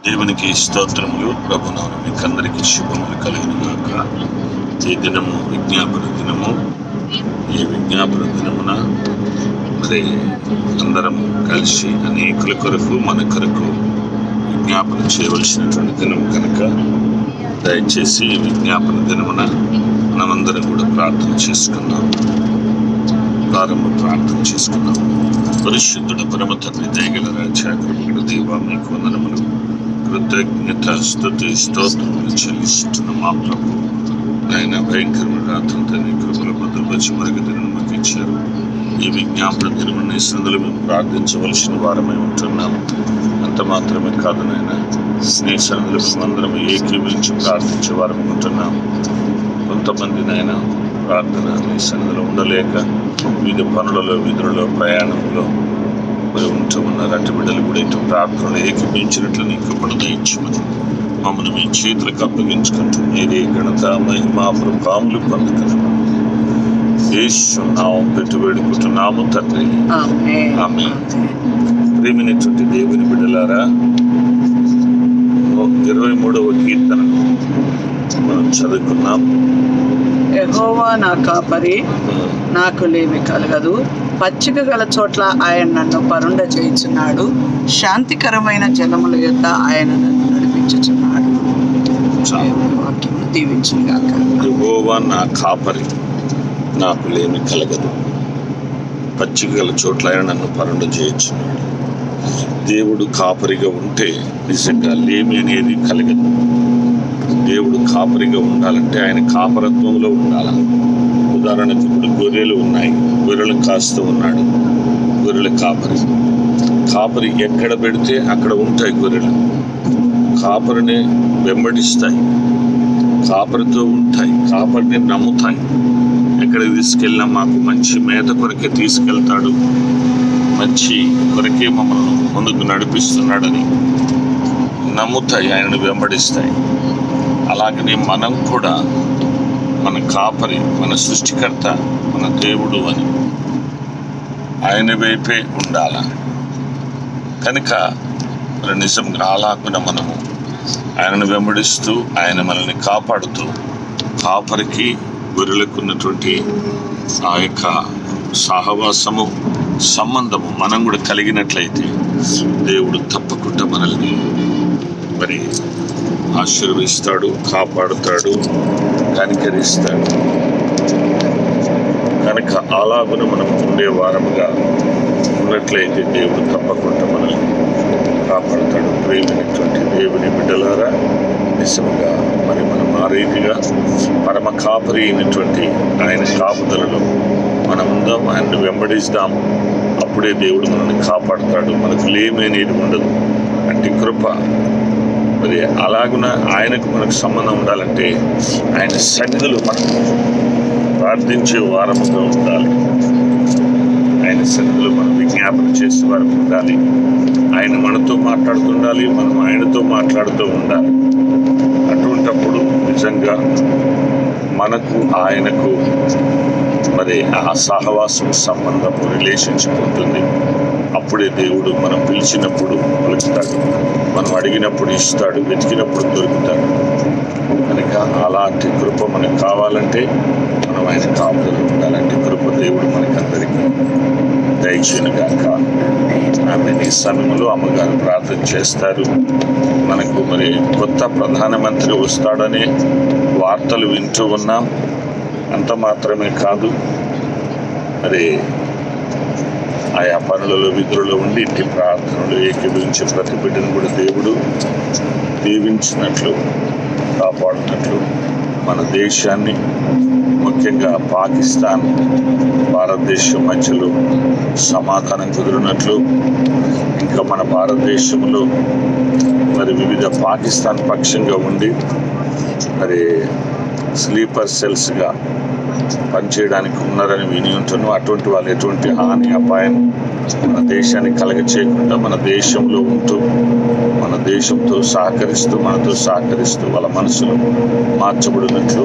దేవునికి స్తోత్రములు. ప్రభునామమున మీకు అందరికీ శుభములు కలుగును గాక. ఈ దినము విజ్ఞాపన దినము. ఈ విజ్ఞాపన దినమున మరి అందరం కలిసి అనేకుల కొరకు మన కొరకు విజ్ఞాపన చేయవలసినటువంటి దినం కనుక దయచేసి ఈ విజ్ఞాపన దినమున మనమందరం కూడా ప్రార్థన చేసుకున్నాం. ప్రార్థన చేసుకున్నాం. పరిశుద్ధుడ పరమ తండ్రి, దయగల రాజా, కృపగల దేవా, మీకు వందనములు, కృతజ్ఞత, స్తుతి, స్తోత్రములు చెల్లిస్తున్న మా ప్రభు. ఆయన భయంకరమైన రాత్రంతా నీ కృపలో భద్రపరిచి మరొక దినం మాకు ఇచ్చారు. ఈ విజ్ఞాపన దినమున ఈ సందులో మేము ప్రార్థించవలసిన వారమై ఉంటున్నాం. అంత మాత్రమే కాదు నాయన, నీ సందులో మేమందరం ఏకీభవించి ప్రార్థించే వారమై ఉంటున్నాం. కొంతమంది నాయన ప్రార్థన నీ సన్నిధిలో ఉండలేక వివిధ పనులలో, విధులలో, ప్రయాణంలో మరి ఉంటూ ఉన్నారు. అటు బిడ్డలు కూడా ఇటు ప్రార్థనలు ఏకీపించినట్లు నీ కృపను దయచేయమని మమ్మల్ని మీ చేతులకు అప్పగించుకుంటూ మీరే ఘనత, మహిమ, ప్రభావములు పొందుకున్నాము. యేసు నామం పెట్టి వేడుకుంటున్నాము తండ్రి, ఆమేన్. ప్రియమైనటువంటి దేవుని బిడ్డలారా, 23వ కీర్తన మనం చదువుకున్నాం. యెహోవా నా కాపరి, నాకు లేమి కలగదు. పచ్చిక గల చోట్ల ఆయన నన్ను పరుండ చేయుచున్నాడు. శాంతికరమైన జలముల యొద్ద ఆయన నన్ను నడిపించుచున్నాడు. వాక్యము దీవించుగాక. యెహోవా నా కాపరి, నాకు లేమి కలగదు. పచ్చిక గల చోట్ల ఆయన నన్ను పరుండ చేయుచున్నాడు. దేవుడు కాపరిగా ఉంటే నిజంగా లేమి అనేది కలగదు. దేవుడు కాపరిగా ఉండాలంటే ఆయన కాపరత్వంలో ఉండాలి. ఉదాహరణకు ఇప్పుడు గొర్రెలు ఉన్నాయి, గొర్రెలు కాస్తూ ఉన్నాడు. గొర్రెల కాపరి ఎక్కడ పెడితే అక్కడ ఉంటాయి గొర్రెలు. కాపరిని వెంబడిస్తాయి, కాపరితో ఉంటాయి, కాపరిని నమ్ముతాయి. ఎక్కడికి తీసుకెళ్ళినా మాకు మంచి మేత కొరకే తీసుకెళ్తాడు, మంచి కొరకే మమ్మల్ని ముందుకు నడిపిస్తున్నాడని నమ్ముతాయి, ఆయనను వెంబడిస్తాయి. అలాగనే మనం కూడా మన కాపరి, మన సృష్టికర్త, మన దేవుడు అని ఆయన వైపే ఉండాల. కనుక మరి నిజంగా అలాగున మనము ఆయనను వెంబడిస్తూ ఆయన మనల్ని కాపాడుతూ కాపరికి గొర్రెలకు ఉన్నటువంటి ఆ యొక్క సహవాసము, సంబంధము మనం కూడా కలిగినట్లయితే దేవుడు తప్పకుండా మనల్ని మరి ఆశీర్వదిస్తాడు, కాపాడుతాడు, కనికరిస్తాడు. కనుక అలాగున మనం ఉండే వారముగా ఉన్నట్లయితే దేవుడు తప్పకుండా మనల్ని కాపాడుతాడు. ప్రేమైనటువంటి దేవుని బిడ్డలారా, నిజంగా మరి మనం ఆ రీతిగా పరమ కాపరి అయినటువంటి ఆయన కాపుదలలో మనం ఉందాం, ఆయన్ని వెంబడిస్తాం. అప్పుడే దేవుడు మనల్ని కాపాడుతాడు. మనకు లేమి అనేది ఉండదు. అంటే కృప. మరి అలాగున ఆయనకు మనకు సంబంధం ఉండాలంటే ఆయన సన్నిధిలో మనం ప్రార్థించే వారముగా ఉండాలి. ఆయన సన్నిధిలో మనం విజ్ఞాపన చేసే వారం ఉండాలి. ఆయన మనతో మాట్లాడుతుండాలి, మనం ఆయనతో మాట్లాడుతూ ఉండాలి. అటువంటప్పుడు నిజంగా మనకు ఆయనకు మరి ఆ సహవాసం, సంబంధము, రిలేషన్షిప్ ఉంటుంది. అప్పుడే దేవుడు మనం పిలిచినప్పుడు పలుకుతాడు, మనం అడిగినప్పుడు ఇస్తాడు, వెతికినప్పుడు దొరుకుతాడు. కనుక అలాంటి కృప మనకు కావాలంటే మనం ఆయన కాపుదలు ఉండాలంటే కృప దేవుడు మనకందరికీ దయచేయునుగాక. ఆమె ఈ సమయంలో అమ్మగారు ప్రార్థన చేస్తారు. మనకు మరి కొత్త ప్రధానమంత్రి వస్తాడనే వార్తలు వింటూ ఉన్నాం. అంత మాత్రమే కాదు, మరి ఆయా పనులలో, విధులలో ఉండి ఇంటి ప్రార్థనలు ఏకీభవించే ప్రతి బిడ్డను కూడా దేవుడు దీవించినట్లు, కాపాడుతున్నట్లు, మన దేశాన్ని ముఖ్యంగా పాకిస్తాన్, భారతదేశం మధ్యలో సమాధానం కుదిరినట్లు, ఇంకా మన భారతదేశంలో మరి వివిధ పాకిస్తాన్ పక్షంగా ఉండి మరి స్లీపర్ సెల్స్గా పనిచేయడానికి ఉన్నారని విని ఉంటున్నాం. అటువంటి వాళ్ళు ఎటువంటి హాని, అపాయం మన దేశాన్ని కలగచేయకుండా మన దేశంలో ఉంటూ మన దేశంతో సహకరిస్తూ, మనతో సహకరిస్తూ వాళ్ళ మనసులు మార్చబడినట్లు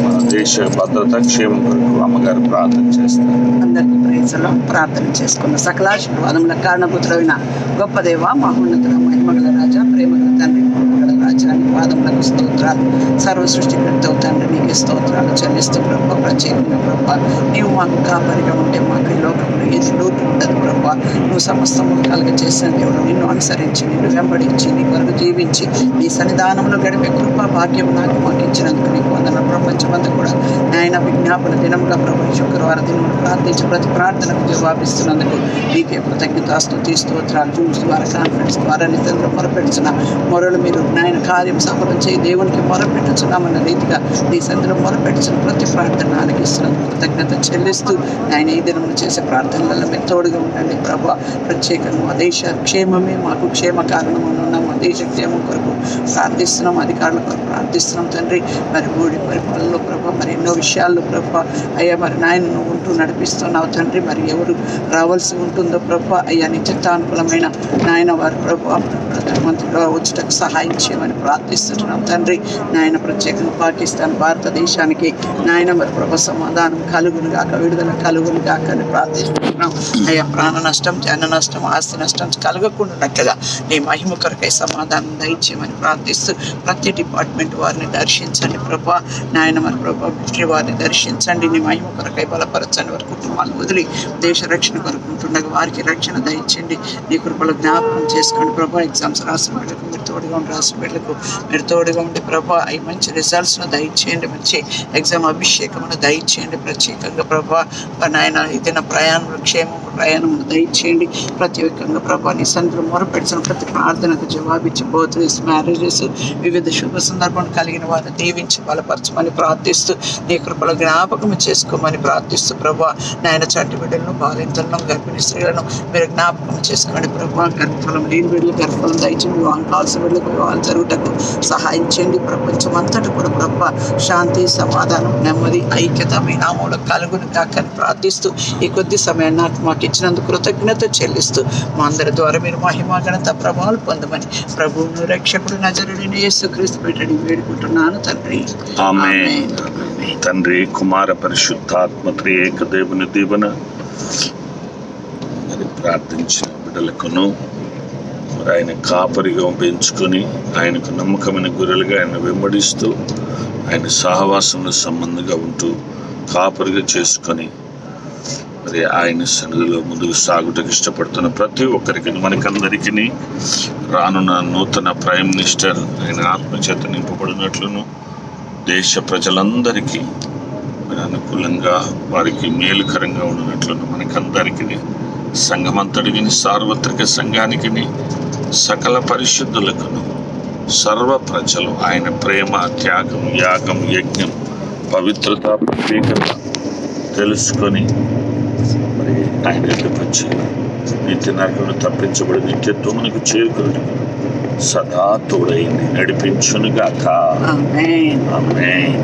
మన దేశ భద్రత క్షేమం కొరకు అమ్మగారు ప్రార్థన చేస్తారు. అందరికీ ప్రేయస్లో ప్రార్థన చేసుకున్న సకలాశీర్వాదముల కారణపుత్రమైన గొప్ప దేవ, మహోన్నతుల మహిమగల రాజా, ప్రేమగల తండ్రి, గల రాజాని పాదములకు స్తోత్రాలు. సర్వ సృష్టికర్త తండ్రి నీకు స్తోత్రాలు చెల్లిస్తూ ప్రభావ, ప్రత్యేకంగా ప్రభావ నీవు మాకు కాపరిగా ఉంటే మాకు ఈ లోకంలో ఏది లోటు ఉండదు ప్రభావ. నువ్వు సమస్తము కలుగ చేసిన దేవుడు, నిన్ను అనుసరించి నిన్ను వెంబడించి నీ కొరకు జీవించి నీ సన్నిధానంలో గడిపే కృప భాగ్యం నాకు మాకు ఇచ్చినందుకు నీకు వందన. ప్రపంచమంతా కూడా నాయన విజ్ఞాపన దినముగా ప్రభు శుక్రవారం దినం ప్రార్థించి ప్రతి ప్రార్థనకు జవాబిస్తున్నందుకు నీకే కృతజ్ఞత స్తుతి స్తోత్రాలు. జూమ్స్ ద్వారా, కాన్ఫరెన్స్ ద్వారా నితంగా మొరపెడుచున్న మొరలు మీరు నాయన కార్యం సఫలం చేయి దేవునికి మొరపెట్టుచున్నామన్న రీతిగా నీ సందులో మొరపెట్టుచున్న ప్రతి ప్రార్థన ఆలకిస్తున్నందుకు కృతజ్ఞత చెల్లిస్తూ ఆయన ఈ దినములు చేసే ప్రార్థనలలో మీరు తోడుగా ఉండండి ప్రభు. ప్రత్యేకంగా మా దేశ క్షేమమే మాకు క్షేమ కారణము ఉన్నాం. మా దేశ క్షేమం కొరకు ప్రార్థిస్తున్నాం, అధికారుల కొరకు ప్రార్థిస్తున్నాం తండ్రి. మరి మూడి పరిపాలనలో ప్రభు, మరి ఎన్నో విషయాల్లో ప్రభు అయ్యా మరి నాయన నువ్వు ఉంటూ నడిపిస్తున్నావు తండ్రి. మరి ఎవరు రావాల్సి ఉంటుందో ప్రభు అయ్యా నీ చిత్తానుకూలమైన నాయన వారు ప్రభు ప్రధానమంత్రిగా వచ్చుటకు సహాయం చేయమని ప్రార్థిస్తున్నాం తండ్రి. నాయన ప్రత్యేకంగా పాకిస్తాన్ భారతదేశానికి నాయన మరి ప్రభు సమాధానం కలుగును గాక, విడుదల కలుగును గాక అని ప్రార్థిస్తున్నాం. అయ్యా ప్రాణ నష్టం, జన నష్టం, ఆస్తి నష్టం కలగకుండానట్లుగా నీ మహిమ కొరకై సమాధానం దయచేయమని ప్రార్థిస్తూ ప్రతి డిపార్ట్మెంట్ వారిని దర్శించండి ప్రభా. నాయన మరి ప్రభా మిలిటరీ వారిని దర్శించండి, నీ మహిమ కొరకై బలపరచండి. వారి కుటుంబాలను వదిలి దేశ రక్షణ కొరకుంటుండగా వారికి రక్షణ దయచేయండి. నీ కృపలో జ్ఞాపకం చేసుకోండి ప్రభా. ఎగ్జామ్స్ రాసిన బిడ్డలకు మీరు తోడుగా ఉండి, రాసిన బిడ్డలకు మీరు తోడుగా ఉండి ప్రభా అవి మంచి రిజల్ట్స్ను దయచేయండి, మంచి ఎగ్జామ్ అభిషేకమును దయచేయండి. ప్రత్యేకంగా ప్రభా నాయన ఇదిన ప్రయాణంలో క్షేమము ప్రయాణము దయచేయండి. ప్రత్యేకంగా ప్రభా నీ సందులో మొరపెడుతున్న ప్రతి ప్రార్థనకు జవాబిచ్చి బర్త్డేస్, మ్యారేజెస్, వివిధ శుభ సందర్భం కలిగిన వారిని దీవించి బలపరచమని ప్రార్థిస్తూ నీ కృపలో జ్ఞాపకం చేసుకోమని ప్రార్థిస్తూ ప్రభా నాయన చంటి బిడ్డలను, బాలింతలను, గర్భిణీ స్త్రీలను మీరు జ్ఞాపకం చేసుకోండి ప్రభా. గర్భఫలం లేని బిడ్డలు గర్భఫలం దయచేయండి. వివాహం కావాల్సిన బిడ్డలకు వివాహాలు జరుగుటకు సహాయం చేయండి. ప్రపంచం అంతటా కూడా ప్రభా శాంతి, సమాధానం, నెమ్మది, ఐక్యత మీ నామములో కలుగును కాకని ప్రార్థిస్తూ ఈ కొద్ది సమయాన్ని నాకు మాకు ఇచ్చినందుకు కృతజ్ఞత చెల్లిస్తూ మా అందరి ద్వారా మీరు మహిమ ఘనత ప్రభావాలు పొందమని ప్రభువును రక్షకుడు నజరుడైన యేసుక్రీస్తు పెట్టడి వేడుకుంటున్నాను తండ్రి. ఆమేన్. తండ్రి, కుమార, పరిశుద్ధాత్మ త్రియేక దేవుని దీవెన మరి ప్రార్థించిన బిడ్డలకును మరి ఆయన కాపరిగా పెంచుకొని ఆయనకు నమ్మకమైన గొర్రెలుగా ఆయన వెంబడిస్తూ ఆయన సహవాసంలో సంబంధంగా ఉంటూ కాపరిగా చేసుకొని మరి ఆయన సన్నిధిలో ముందుకు సాగుటకు ఇష్టపడుతున్న ప్రతి ఒక్కరికి, మనకందరికీ రానున్న నూతన ప్రైమ్ మినిస్టర్ ఆయన ఆత్మచేత నింపబడినట్లును దేశ ప్రజలందరికీ అనుకూలంగా వారికి మేలుకరంగా ఉన్నట్లును మనకందరికీ, సంఘమంతటికి, సార్వత్రిక సంఘానికి, సకల పరిశుద్ధులకును సర్వ ప్రజలు ఆయన ప్రేమ, త్యాగం, యాగం, యజ్ఞం, పవిత్రత, ప్రత్యేకత తెలుసుకొని మరి ఆయన ఎదుటికి వచ్చి నిత్య నరకను తప్పించబడి నిత్యత్వమునకు చేరుకుని సదా తోడైంది నడిపించునుగాక. ఆమేన్. ఆమేన్.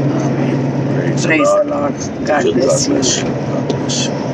Praise the Lord. God bless you. God bless you.